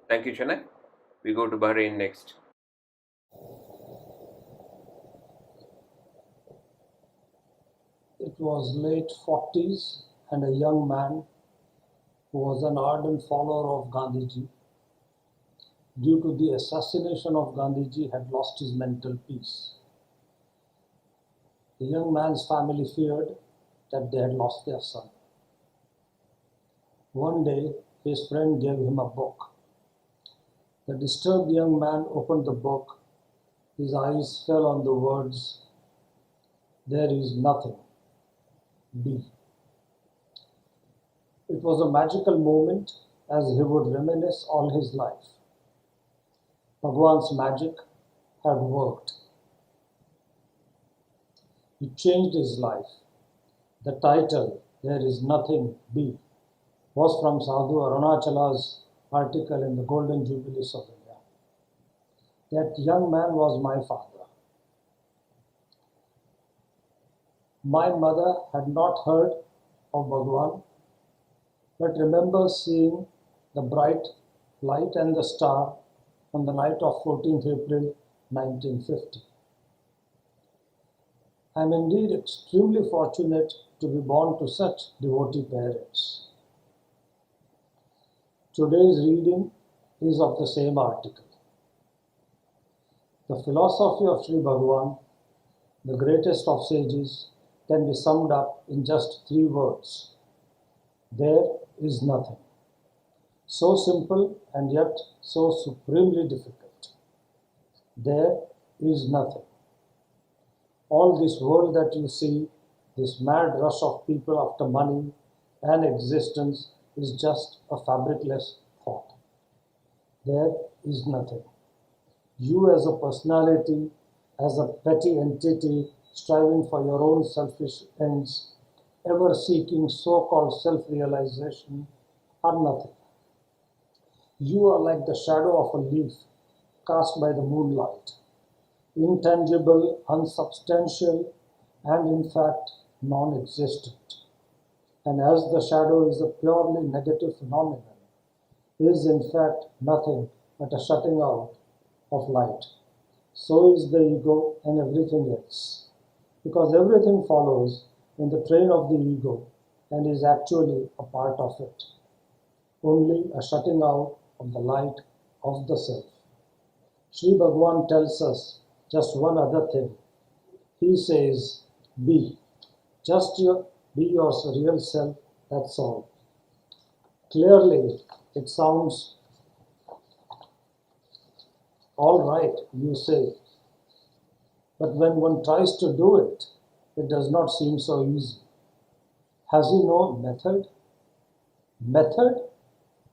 Thank you, Chennai. We go to Bahrain next. It was late 40s and a young man who was an ardent follower of Gandhiji, due to the assassination of Gandhiji, had lost his mental peace. The young man's family feared that they had lost their son. One day, his friend gave him a book. The disturbed young man opened the book. His eyes fell on the words, "There is nothing. Be." It was a magical moment, as he would reminisce all his life. Bhagwan's magic had worked. It changed his life. The title, "There is Nothing, Be," was from Sadhu Arunachala's article in the Golden Jubilees of India. That young man was my father. My mother had not heard of Bhagwan, but remembers seeing the bright light and the star on the night of 14th April 1950. I am indeed extremely fortunate to be born to such devotee parents. Today's reading is of the same article. The philosophy of Sri Bhagavan, the greatest of sages, can be summed up in just 3 words. There is nothing. So simple and yet so supremely difficult. There is nothing. All this world that you see, this mad rush of people after money and existence, is just a fabricless thought. There is nothing. You as a personality, as a petty entity striving for your own selfish ends, ever seeking so-called self-realization, are nothing. You are like the shadow of a leaf cast by the moonlight, intangible, unsubstantial, and in fact non-existent. And as the shadow is a purely negative phenomenon, is in fact nothing but a shutting out of light, so is the ego and everything else, because everything follows in the train of the ego and is actually a part of it, only a shutting out of the light of the self. Sri Bhagavan tells us just one other thing. He says, be. Be your real self, that's all. Clearly, it sounds all right, you say. But when one tries to do it, it does not seem so easy. Has he no method? Method?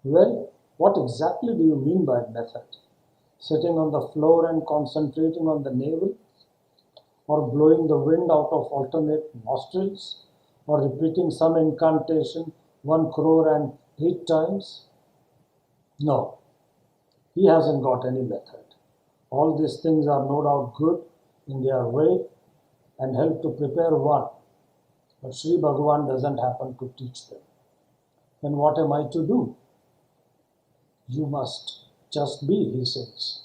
Well, what exactly do you mean by method? Sitting on the floor and concentrating on the navel? Or blowing the wind out of alternate nostrils? Or repeating some incantation 1,008 times? No, he hasn't got any method. All these things are no doubt good in their way and help to prepare one, but Sri Bhagavan doesn't happen to teach them. Then what am I to do? You must just be, he says.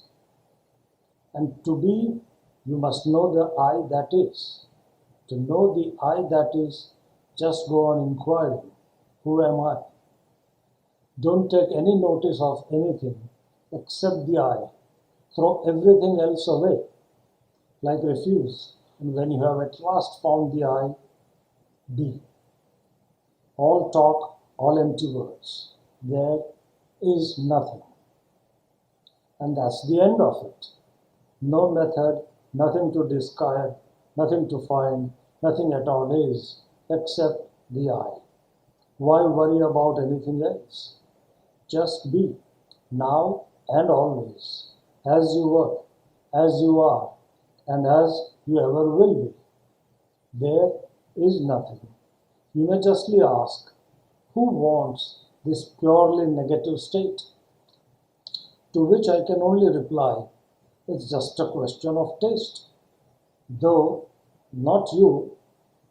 And to be, you must know the I that is. To know the I that is, just go on inquiring, who am I? Don't take any notice of anything except the I. Throw everything else away, like refuse. And when you have at last found the I, be. All talk, all empty words. There is nothing. And that's the end of it. No method, nothing to discard, nothing to find, nothing at all is, except the I. Why worry about anything else? Just be, now and always, as you were, as you are, and as you ever will be. There is nothing. You may justly ask, who wants this purely negative state? To which I can only reply, it's just a question of taste. Though, not you,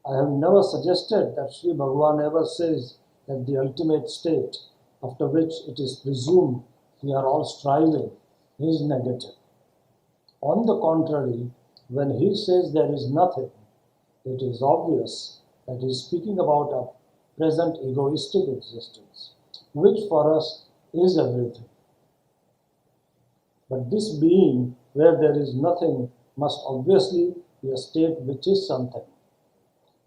I have never suggested that Sri Bhagavan ever says that the ultimate state, after which it is presumed we are all striving is negative. On the contrary, when he says there is nothing, it is obvious that he is speaking about a present egoistic existence, which for us is everything. But this being where there is nothing must obviously be a state which is something.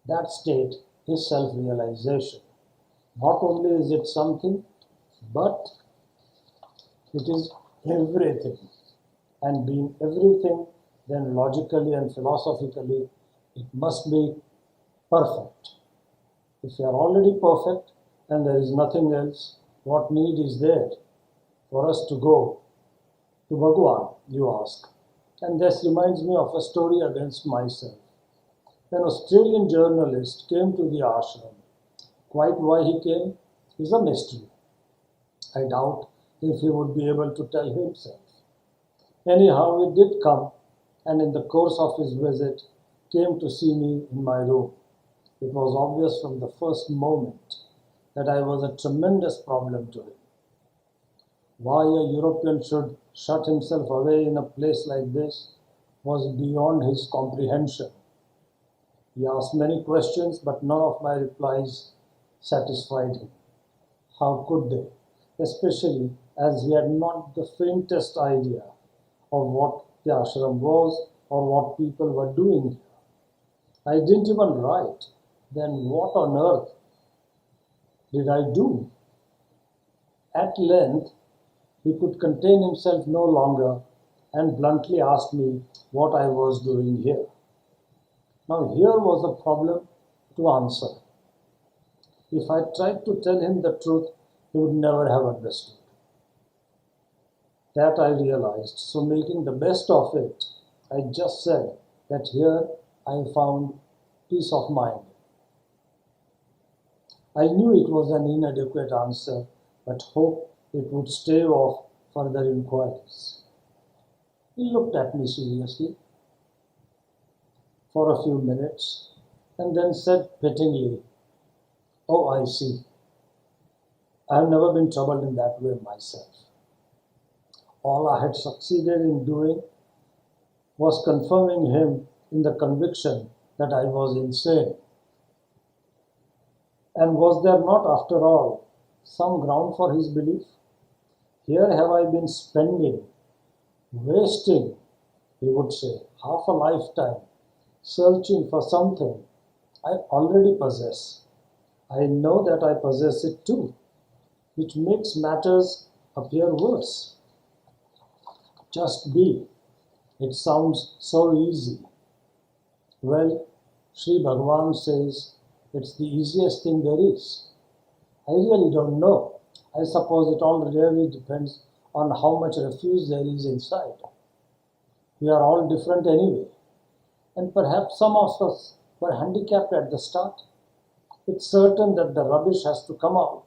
That state is self-realization. Not only is it something, but it is everything. And being everything, then logically and philosophically, it must be perfect. If you are already perfect and there is nothing else, what need is there for us to go to Bhagavan, you ask? And this reminds me of a story against myself. An Australian journalist came to the ashram. Quite why he came is a mystery. I doubt if he would be able to tell himself. Anyhow, he did come, and in the course of his visit, came to see me in my room. It was obvious from the first moment that I was a tremendous problem to him. Why a European should shut himself away in a place like this was beyond his comprehension. He asked many questions, but none of my replies satisfied him. How could they? Especially as he had not the faintest idea of what the ashram was or what people were doing here. I didn't even write. Then what on earth did I do? At length, he could contain himself no longer and bluntly asked me what I was doing here. Now here was a problem to answer. If I tried to tell him the truth, he would never have understood. That I realized. So making the best of it, I just said that here I found peace of mind. I knew it was an inadequate answer, but hoped it would stave off further inquiries. He looked at me seriously for a few minutes and then said pityingly, "Oh, I see. I have never been troubled in that way myself. All I had succeeded in doing was confirming him in the conviction that I was insane. And was there not, after all, some ground for his belief? Here have I been spending, wasting, he would say, half a lifetime, searching for something I already possess. I know that I possess it too, which makes matters appear worse. Just be. It sounds so easy. Well, Sri Bhagavan says it's the easiest thing there is. I really don't know. I suppose it all really depends on how much refuse there is inside. We are all different anyway. And perhaps some of us were handicapped at the start. It's certain that the rubbish has to come out,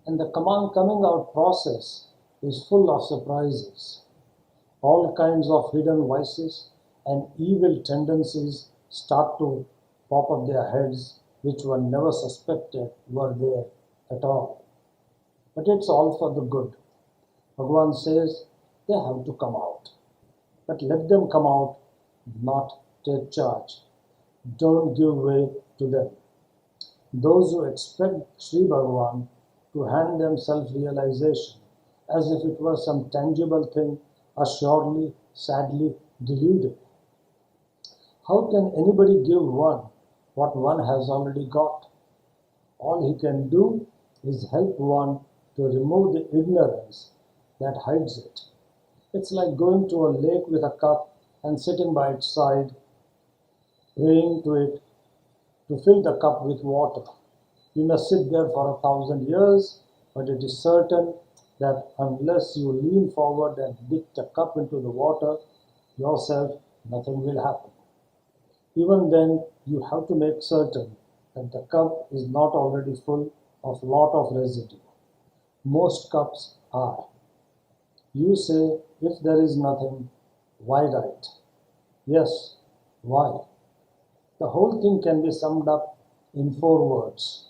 and the coming out process is full of surprises. All kinds of hidden vices and evil tendencies start to pop up their heads, which were never suspected were there at all. But it's all for the good. Bhagavan says they have to come out. But let them come out, not take charge. Don't give way to them. Those who expect Sri Bhagavan to hand them self-realization as if it were some tangible thing are surely, sadly deluded. How can anybody give one what one has already got? All he can do is help one to remove the ignorance that hides it. It's like going to a lake with a cup and sitting by its side, praying to it to fill the cup with water. You may sit there for 1,000 years, but it is certain that unless you lean forward and dip the cup into the water yourself, nothing will happen. Even then, you have to make certain that the cup is not already full of lot of residue. Most cups are. You say, if there is nothing, why write? Yes, why? The whole thing can be summed up in 4 words.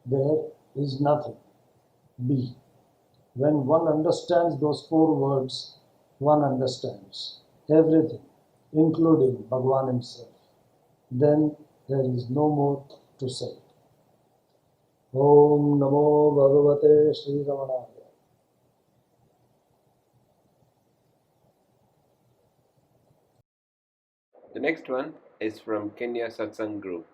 There is nothing. Be. When one understands those 4 words, one understands everything, including Bhagavan himself. Then there is no more to say. Om Namo Bhagavate Sri Ramanaya. The next one is from Kenya Satsang Group.